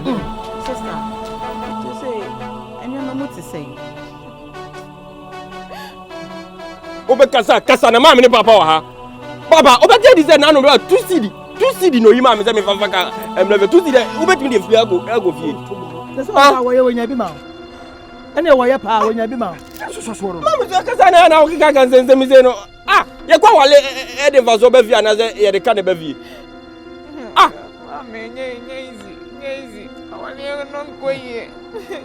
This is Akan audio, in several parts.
Sister, you say, and you know what to say. Kasa na mama ni papa wa ha. Baba, obete di say na no 2 cedi no yi mama say me fafa ka emleve 2 cedi obetimi dey free go fie. That's why we nya bi ma. Ene wo ye pa we nya bi ma. So mama say kasa na o kika kan sense mi say no. Ye kwa wale e dey vaso be fie na say ye dey ka dey be fie. Mama easy. Awale no nkoye.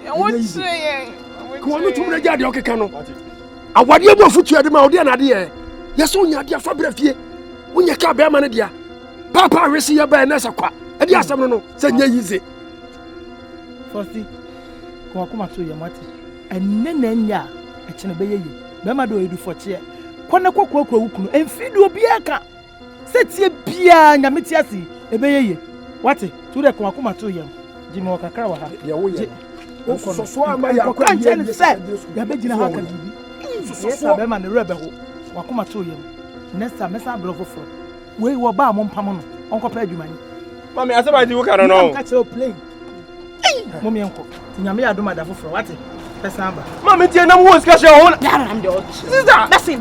Ya wo chire ye. Ko no tumre jade o kika no. Awade ebo futu ade ma ode na de ye. Yeso nya de afa bra fie. Wonya ka be ma ne dia. Papa resi ye ba na sakwa. E dia asem no se nya yize. Fosti. Ko akoma to ye mate. Enne na nya e kine be ye. Be ma do edu foche. Ko na kokokro wukunu. Emfidi obi aka. Setie bia nya meti asi e be ye. Wate? To de ko akoma to ye. Jimi wo kakra wa ha. Ye wo ye. So ama ya ko anje ne se. Ya be gina ha ka bibi. Yes, I be man the rebel. Wakoma to yem. Next time, mesa bro for. We wo ba mo mpam no. Onko pa adwuma ni. Mama, asaba di wo ka no. Catch your plane. Mommy enko. Nyame ya do mada for what? Pesa ba. Mama tie na mo ska she ho. Yeah, I'm the old. Sister, listen.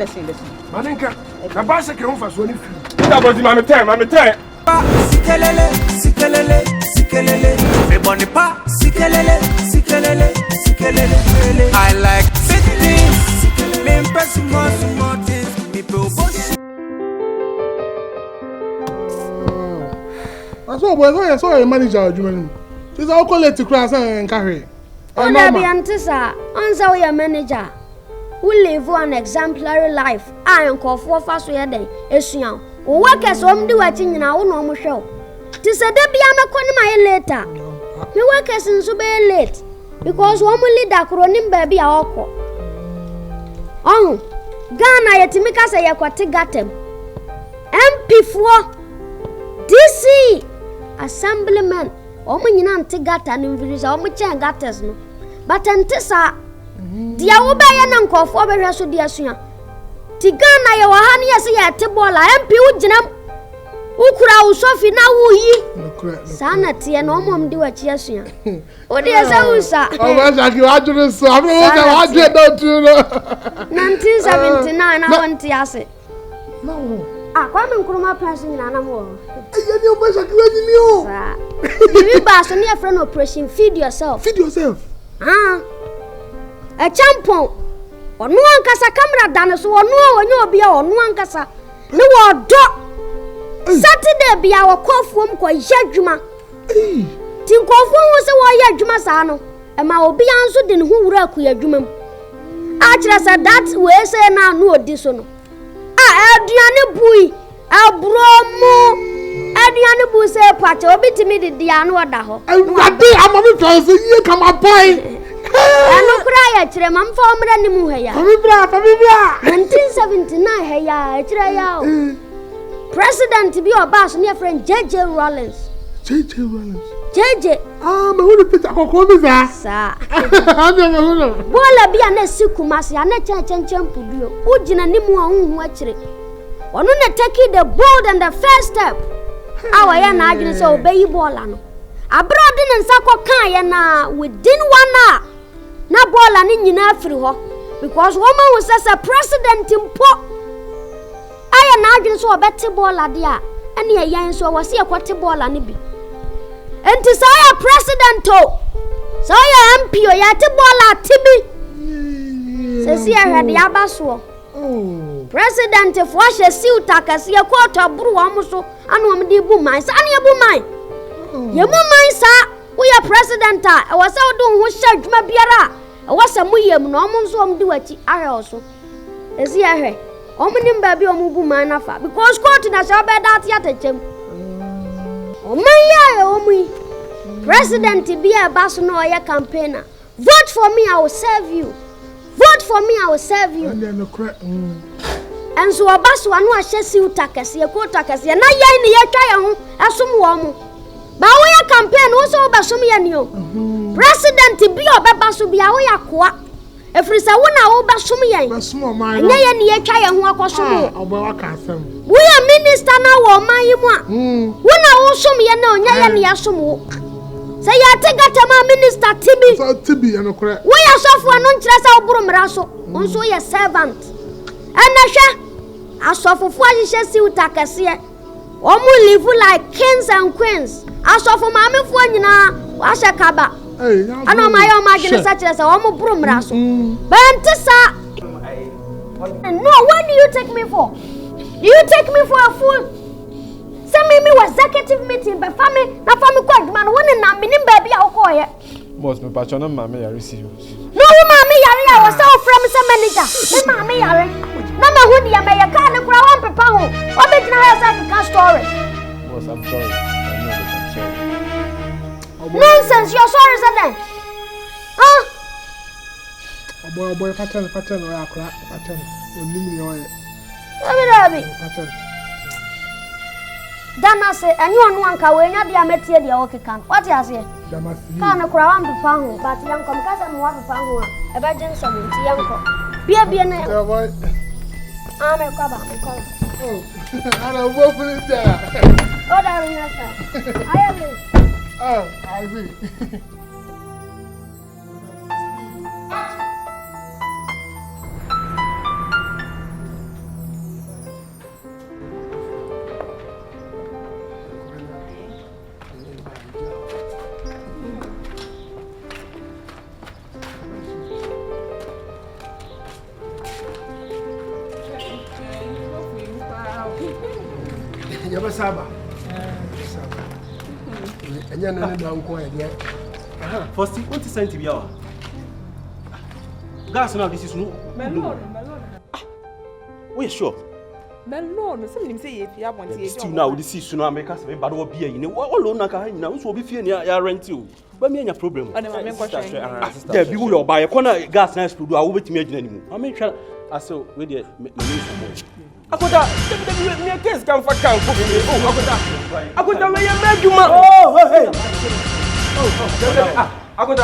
Manenka. Na ba se kre ho fa so ni fi. Sister, but mama tell. Sikelele. Everybody pa. Sikelele. I like fitness. Me impressing more things. People boss. I saw a manager Jumani. She's all called to class and carry. Oh, Nabi Antisa, answer your manager. Who live an exemplary life. I am called for fast way day. Esian. Workers home do what in our normal show. Tis a debi am a my later. Me workers in so be late. Because one will lead that cronin baby our Oh, Ghana yatimika say yakwati gatem. MP4 DC Assemblyman. Omo nyina ante gata no mvirisa omo chen gatas no. But antisa dia wo be ye na nkofo be hwe so dia sua. Ti Ghana ye wa ha ne yese ye te bola MP ujinam. Ukura usofi na wuyi. Sana tie no omo mdi wa chia sua. Odi esa usa. Oh, where's that you actually so? I mean, what you don't do? 1979 na wanti ase. No. Kwa me nkruma plan nyina na mo. Eye ni o ba shaki wa ni o. Sa. You ba so near friend operation feed yourself. A champon. Onu ankasa camera dan so onu onye obi a onu ankasa. Ne wo do. Saturday bia wo kofuom ko yadwuma. Ti kofuom wo se wo yadwuma sa no. E ma obi anso de ne hu wura akuyadwuma mu. A kire say that we say na no odi so no. Aduane bui abromo aduane bu se pacha obi timi de dia no oda ho awade amami fanse ye kama boy anu kura ya kire mam fa omra ni mu heya famibra 1979 heya kire ya president bi oba so ne friend JJ Rollins JJ me hu Peter kokko mi sa anya me hu no bola bia na sikumase ana chenchenchen puduo ugina ni mu ahunhu akire onu na take the bold and the first step awa ya na adwene se obeyi bola no abroad ne nsa ko kan ya na within 1 hour na bola ni nyina afiri ho because woman was as a president mpo aya na adwene se obete bola dia ene ya yan so wose ekote bola ni bi enti sa ya president o sa ya MP o ya te bola tibi se si ahwede abaso president for she siuta kase ya kwota buru wa muso anu am di bu man sa anu ya bu man ye mu man sa wo ya president a e wose wo do ho hya dwuma biara e wose mu yem no omo nso om di wachi ahwe oso e si ahwe omo nim ba bi omo bu man na fa because court na sha be that ya tachem omo ya omo president bi e ba so no ya campaigner vote for me I will serve you. Vote for me, I will serve you. And so abaso anu ahye utakase ye ko utakase na yan ne ye twa ye ho asom wo mo ba wo ya campaign wo so obasom ye ne o president bi obeba so bia wo ya koa efrisa wo na wo basom ye nya ye ne ye twa ye ho akosom oba wa ka asem wo ya minister na wo man yi mu a wo na wo som ye na onya ye ne ya som wo Say ya take a minister Tibi. So Tibi and okra. We are so for non trasa obrum raso. Unso your servant. And I saw for 4 years see utakasiye. Omu live like kings and queens. I saw for mammy for nyina washa kaba. Hey, I know my own margin such as a omu brum raso. Bantisa. No, what do you take me for? Do you take me for a fool? Send me was executive meeting, but family, not family quite man, one and I'm meaning baby, I'll call it. Most my patron and mammy are received. No, mammy, I was so from some manager. Mammy, Mama, who the American grow on Papa? What did you have a story? Most I'm sorry. I know that I'm sorry. Nonsense, you're sorry, Sadan. Huh? Boy, pattern, or a crack, pattern, or Nimmy oil. Pattern. Dana say, and you on one car when you're the Ametia, the Okikan. What you say? Can't a crown to Pango, but young come cousin one Pango, a virgin son, young. Be a boy. I'm a cover. Oh, I don't go for it there. Oh, darling, I am. Oh, I see. Saba. And you're not down quiet yet. First, what is sent to be our gas now? This is no. My lord. We sure. My lord, something say if you have one tea. Still now, this is soon America, but what be in all on a now, so be fearing your rent you. But me and your problem. Yeah, we will buy a corner gas nice to do. I will wait to make anymore. I make sure I saw with the I could have me a case come for camp. I could have made a man. Oh, hey. I could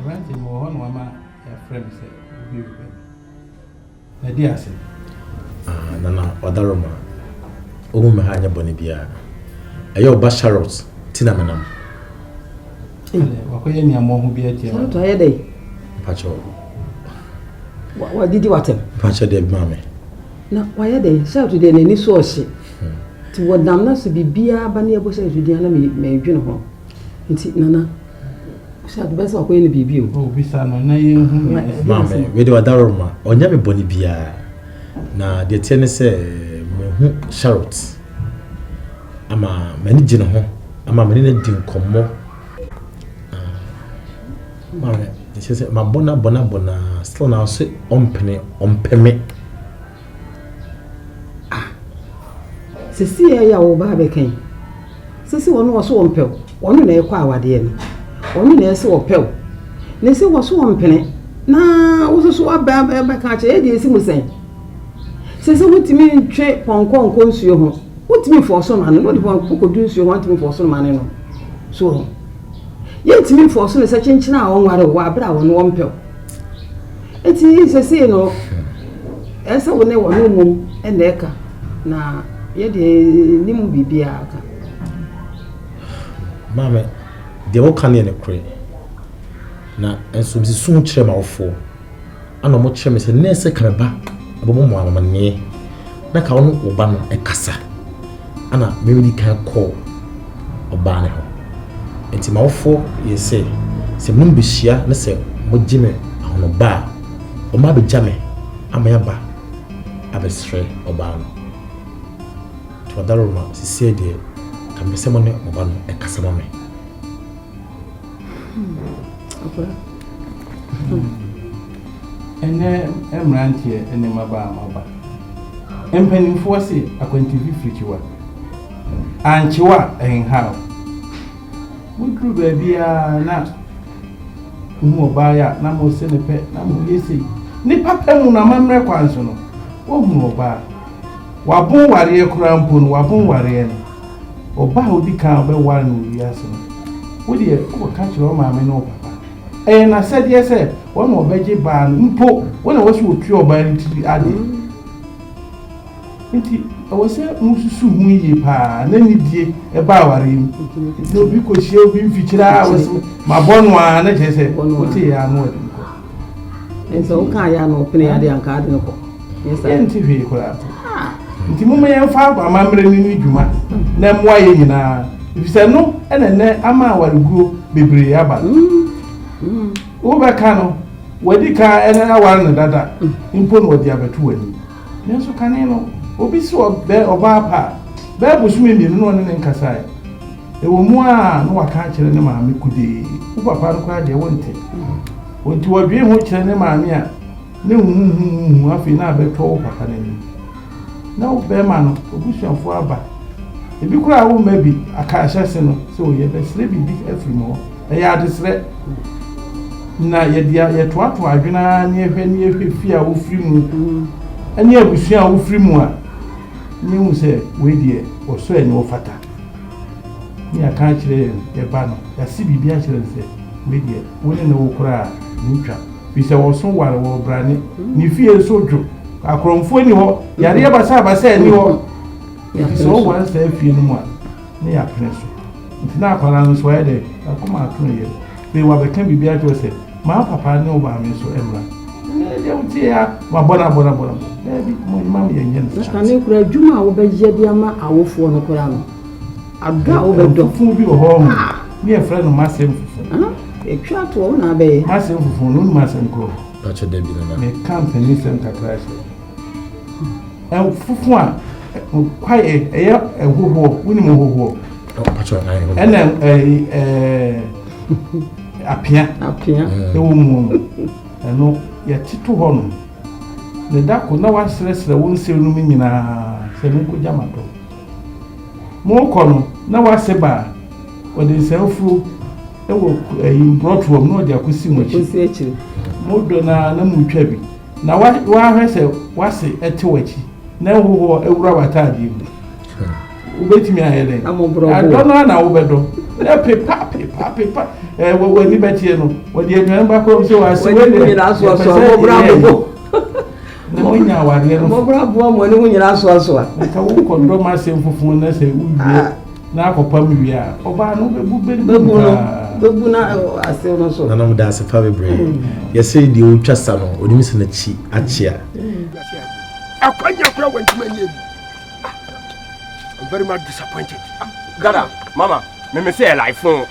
Renting more on Mama, your friend said, be with them. My dear, I said, Nana, Odaroma, Mahanya Bonibia. A yo Basharot, Tinamanam. Wakoya more who be at you. Not a day. Pacho. What did you want him? Pacho de Mammy. No, why are they? Shout to the any source. To what damn not to be beer, Bunny Bushes with the enemy, may you know. It's it, Nana. Shout the best of when be you. Oh, we saw no name. Mammy, we do a Daroma, or never Bonibia. Na the tennis say, Sharot. Ama many general, ama many din commo. Mammy, she said, Bona, still now say on penny. Cecilia, ya Barbecane. Sissy one was so on pill, one in a quawa dear. One in a so pill. Nancy was so on penny. Nah, was so a bad catch, Eddie Simusen. Since I went to me in trade Pong Kong comes your home. What to me for some man, what one could do you want me for some man? So, yet to me for some such a now on what a wabra on one pill. It is a say no. As I will never know and eka. Now, yet the name be biaka. Mamma, they all can in a crate. Now, and so soon chair out for. I know much is a nurse coming back. Mamma, near. Like I want Obama a cassa. Anna, maybe can call Obana. And to my four, you say, Mumbishia, let's say, what Jimmy on a bar, or maybe Jammy, I may have a stray Obama. To a Daruma, she said, can be someone Obama a Cassamame. Okay. And then ran here and then my bar. And penny for say, I went to be free. And Chiwa and how? We grew baby now. Who buy a number send a pet, number you see. Nippa Pemuna, my requires no. Oh, more bar. wabon ware kura mpo no wabon ware no oba odi kan obe ware no wiase no wo de o ka kire o maame no papa na said yes wo mo beje ba mpo wo na wo so otu oba ni ti ade nti wo se mususu hu yi pa na ni die e ba ware ni no bi ko hie obi mfikira wo se mabonu a na je se wo te ya no ade ko enso ka ya no pene ade anka ade ko yes nti hwe ko la nti mumma yɛn fa amamre ni dwuma na mmoa yɛ nyinaa ifisɛ no ɛnɛ ama awareguo bebree aba wo bɛka no wadi ka ɛnɛ aware no dada mpo no wadi abɛto wani nanso kane no obi si ɔbaa pa bɛɛ bosume mmienu no ne nkasa ɛwɔ mu a no waka kyerɛ ne maame kudee wo papa no koraa deɛ wonte wonti wadwe ho kyerɛ ne maame a ne huhuhu afei na abɛtɔ wo papa n'anim na wo bɛma no obusuafo aba ebi kura wo ma bi aka ahyɛse no sɛ o yɛ bɛsrɛ bibi afiri mu ɛyɛ adesrɛ na yɛ toato adwena ne ehwɛ ne ehwɛ fi a wo firi mu ɛne abusua a wo firi mu a ne hu sɛ we deɛ wɔso ɛne wo fata ne aka kyerɛ yɛ ba no yɛsi bibi akyerɛ sɛ we deɛ wo ne wo kura ne twa bi sɛ wɔso ware wɔ brane ne fie so dwo akromfo ni ho yare ya basa ni ho so wan sa fie no mu a ne ya pene so ntina akwara no so yede akoma atun ye be wa be kan bibia jo se ma papa ne oba me so emra ne de uti ya ma bona bi mo ma ye nyen so ka ne kura dwuma wo be ye dia ma awofo no kura no adwa wo be do fu bi ho ne e fra no masem fufu etwa to wo na be masem fufu no masem ko pacho debi na me company sem kakra fufu a kwae eya ehoho woni mo hoho pacho na ena apia ewo mu eno ya titu ho no ne dako na wa sresre won se no nyina se no ko jamato mo ko no na wa se ba wode selfu ewo imbrotwo no de akosi mo chi mo do na mu twa bi na wa hwese wase etewachi na hoho ewura watade mu ubetimi ayele adona na obedo na pepa wani betie no wodi enwan ba ko so wase wani nyira aso mo brabo na wonya aware no mo brabo mo ni nyira aso ka wo ko ndo ma se mfufu na se uwie na akopam wi a oba no bebu na ase no so na no da se fa bebre ye say di o twasa no onim se na chi achia akwanya kura wantuma nye bi I'm very much disappointed. Dada, mama, me say life phone.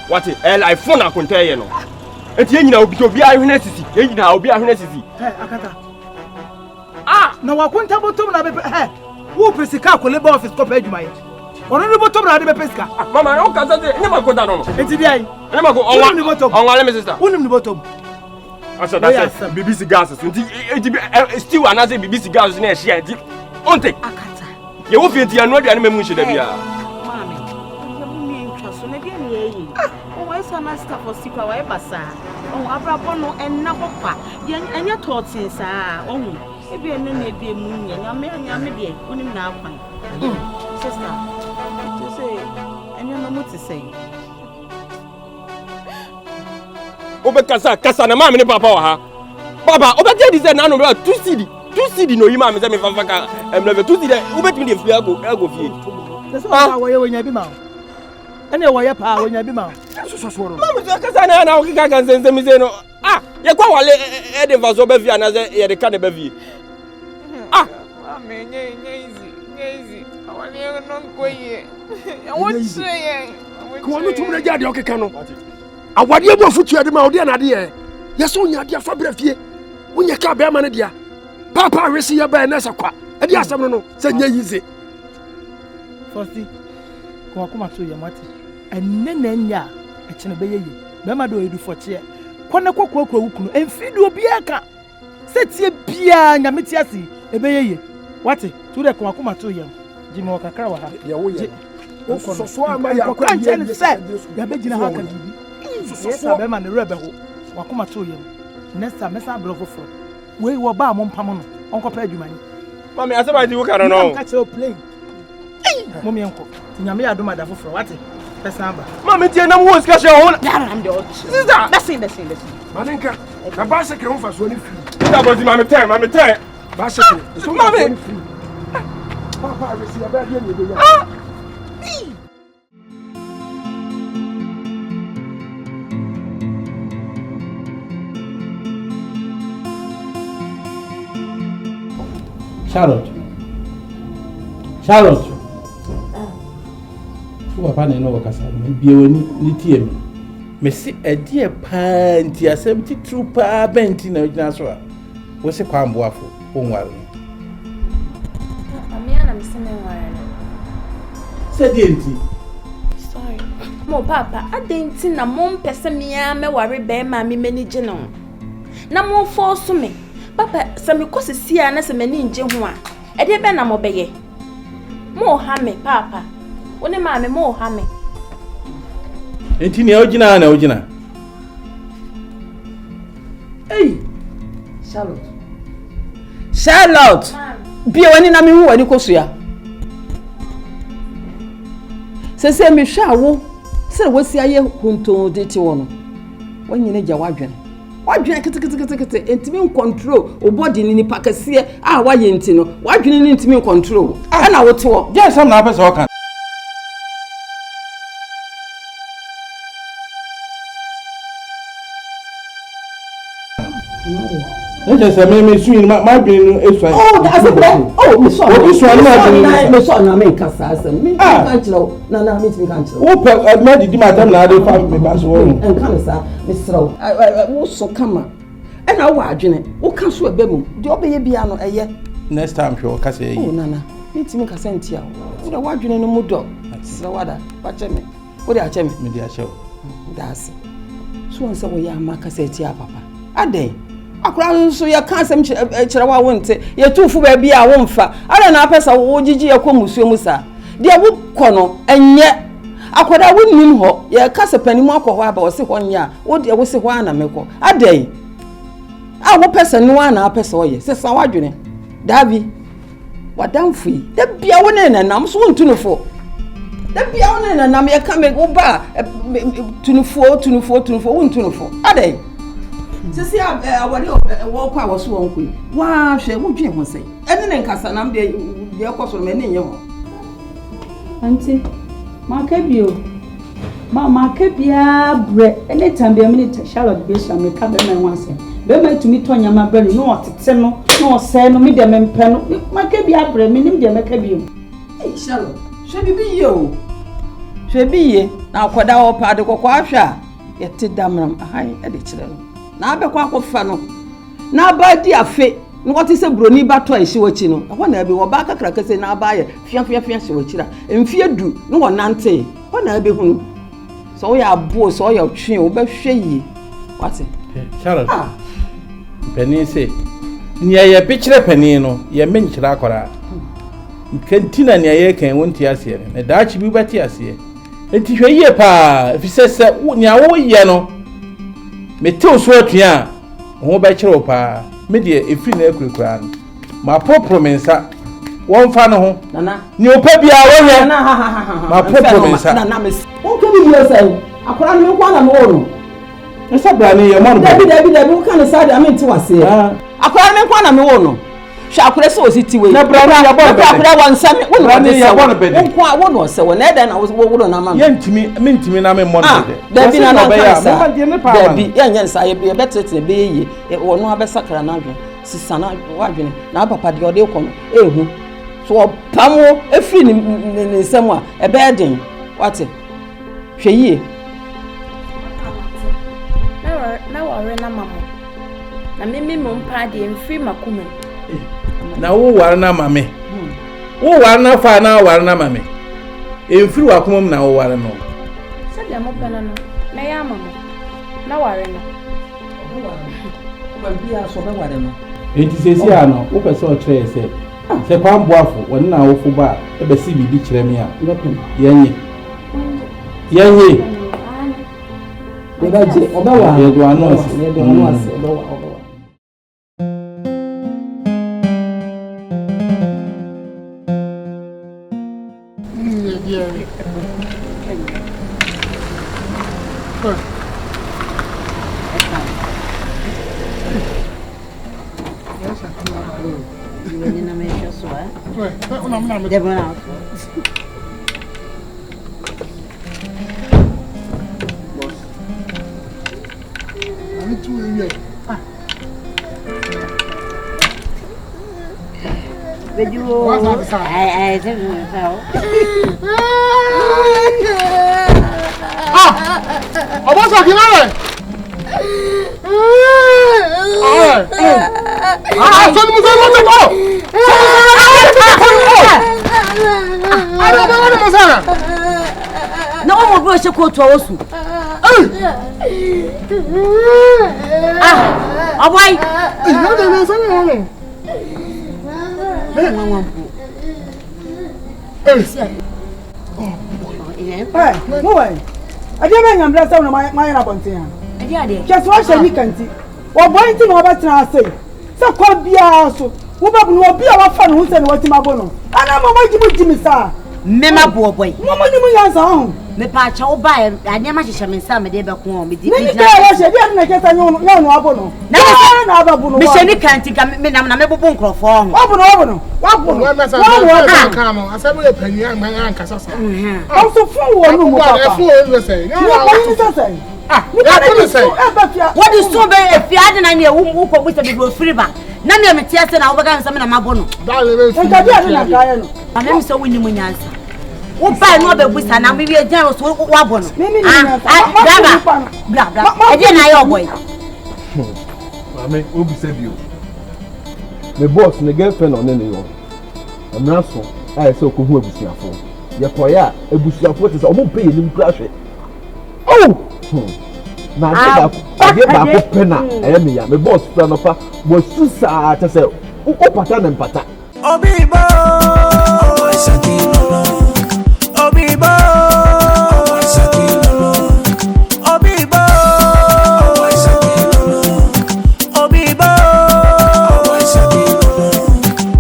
What is life phone akonta ye no? Enti enyina obi ahwene sisi. Enyina obi ahwene sisi. Akata. Na wakonta botom na be wo pesika ko labor office ko pay adwuma ye. Ono ni botom na de be pesika. Mama, o ka say ni makonta no. Enti bi ai. Ni mako onwa me sister. Unim ni botom. Asa da say BBC gas so enti still anase BBC gas na e share enti. Onte. Akata. Ye wo fi enti anu aduane memu hye da bia. Mami, ye mu ni ntwa so na dia ne ye yi. O wa isa na Sika for Sika wa e basa. O abrabo no enna hopa. Ye anya totin saa. O hu. Ebi enu na ebi emu nya nyame de onim na akwan. Sister, you say enyo no muti say. Obe kasa na mama ni papa wa ha. Baba, obe je dize na no 2 CD no yima me say me fafa ka emleve 2 CD obetimi de fia go fie. That's why we wonya bi ma. Ene wo ye pa wonya bi ma. So no. Mama so kasa na o kika kan sense mi say no. Ye kwa wale e de vaso be fia na say ye de ka ne be fie. Mama easy. Awale no nkoye. Ya wonse ye. Ko no tumre jade o keka no. Awade mu afutu ade ma ode na de ye. Yeso nya de afa brafie. Wonya ka be ma ne dia. Papa resi ya ba na sakwa. Ade asem no se nya yize. Fosti. Ko akoma to ye mate. Enne na nya e kene be yeye. Be ma do edu foche. Kwana kokro wukunu. Enfidu obi aka. Setie bia nyame ti asi e be yeye. Wate? Tu de ko akoma to ye. Jimi wakakra wa ha. Ye wo ye. So ama ya kwa nche se. Ya be gina ha ka bibi. Yes, I be ma ne rebe ho. Wakoma to ye. Next time mesa bro foforo. We wo ba mo mpam no. Onko pa adwuma ni. Mami, I said I do can know. Catch your plane. Mommy uncle. Tinyame adoma da foforo. What? Pesamba. Mami, tie na mo ska share hon. I'm the Sister. Listen. Maninka. Na bicycle hon fa so ni free. Sister body mami time. Bicycle. So mami. Papa, I see about you. Charlotte. Papa na no wakasa me biewani ni tie me. Me si edie pa nti asem ti true pa benti na ogina so a. Wo se kwa mboafo onware. Amia na me se me nware. Se die nti. Sorry. Mo papa, adenti na mo mpese mia me ware be ma me manage no. Na mo force me. Papa, se me kosisi a na se mani nje ho a. Ede be na mo beye. Mo ha me papa. One ma me mo ha me. Enti ne ogina na ogina. Hey. Charlotte. Bia wani na me hu wani kosua. Se me hwa wo. Se wasi aye hunto de ti wo no. Wanyine gya wadwene. Wadwene kete entimi control o body ni nipa kase a waye nti no. Wadwene ni entimi control. Ana wo te wo. Gya sam na pese o kan. Let's say me swing my dream is right. Oh, that's a plan. Oh, me so. Me so na me kasa asem. Me kan chiro. Na me kan chiro. Wo pe me di ma tam na dey fa me ba so wo. En kan sa me sro. Wo so kama. E na wo adwene. Wo ka so ebe mu. De obeye bia no eye. Next time sure kasa yi. Oh nana. Me timi kasa ntia. Wo da wo adwene no mu do. Sro wada. Ba che me. Wo de a che me. Me de a che wo. Das. So won se wo ya ma kasa tia papa. Aden. Akura nso ya kan asem kire wa wonte ye tufu ba bia a wonfa ara na apesa wo gigi ye kɔ musuo mu sa de wo kɔ no enye akoda wonnim ho ye kasa panimu akɔ ho aba wo se ho nya wo de wo se ho ana mekɔ adan a wo pesa no ana apesa wo ye se sa wadwene davi wadamfu yi da bia wo ne nanam so wontunufo da bia wo ne nanam ye ka me wo ba tunufo wontunufo adan sisi awari wo kwa wo so wonko wa hwe wo dwe ho sei ene ne nkasa nam de ekoso me ne nye ho anti ma kabio ma kabia bre ene tambia minute Charlotte be sha me ka be me wanse be ma tumi tonya ma bre no otete no se no me de me mpe no ma kabia bre me nim de me kabio eh Charlotte hwe bibi ye o hwe biye na akoda wo pa de kokwa hwa yete damram ahan e de kire no na abekwa akofa no na abadi afe no what is a broni bato a shiwachi no ho na be wo ba kakra kase na abaye fia shiwachira emfie du no wo nante ho na be hunu so ya abo so ya twen wo ba hwe yi wate Charlotte pani se ni ya picture pani no ya menchira akora kantina ni ya kan wonti ase ne da chi bi bati ase enti hwe ye pa fi sese ni awo ye no me te oso atua ho ba kire opa me de efiri na akurakura no ma promensa won fa no ho nana ni opa bia wo ye ma promensa nana me won ke bi yo sai akora no me kwa na me wo no esa bra ni ye mo no dabi wo kan sa de amenti wase akora me kwa na me wo no hwa akora se ositi we na bra ni ya bo be akora wan sa me wo no ya bo no be won kwa wo no se wo na da na wo no na ma ye ntimi na me mo no be dabi na na dabi ya nya nsa ye be betete be ye wo no abesakara na adwen sisa na wadwene na papa de ode ko no ehu so pamo efiri ni nsem a ebe eden wate hwe yie na ware na mama na mimi mo mpa de mfiri makume na wo ware na mame wo ware na fa na ware na mame emfiri wakomam na wo ware no sadia mo pena no na ya mama na ware no ba bia so be ware no enti sesi ano wo pese o kire se kwa mboafo won na wo fo ba e be si bibi kire me a yenye Obaje obawa ye do anonse obawa No one will brush a coat to us. Ah, why? I didn't am blessed on my abontia. Just watch a weekend. Or boy, thing about say. So called Biaso, who will be our fun who said what in my bono. And I'm a way to Miss Memorable boy. Mama, you answer home. Me patch all by I never should have some day back home. Me did I get a no abono. Now, Miss Any can't think I'm a bunker for. Open. I said, we're penny and my uncle. Also, what is so bad if you hadn't idea who put with a good free back? None of me tears and I'll begin some of my bono. I am so winning when you answer. What by no be with and maybe a general wabon. I didn't know boy. I mean, who be save you? The boss and the girlfriend on any one. I'm not so. I saw who will be seen for. Your poya, a bush of what is almost paying him crash it. Oh! Now, I get back up penna. I am here. My boss, friend of her, was too sad to say, oh, pattern and pattern. Obibo, Obibo, Obibo, Obibo,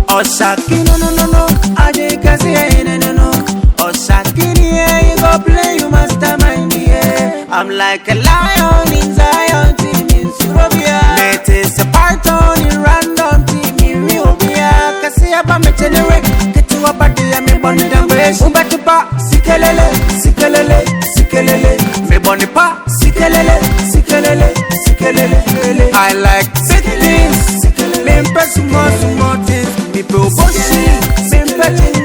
Osaki no, Ajikasi no, Osaki you go play you mastermind yeah. I'm like a lion in Zion team in Surabia. It is a python in random team in Riobia. Kasi aba me generate, get to a body and me bunny down way. Ubatupa, sikelele, me bunny pa, sikelele. I like big things, me impress more things. Me pro bossy, me impress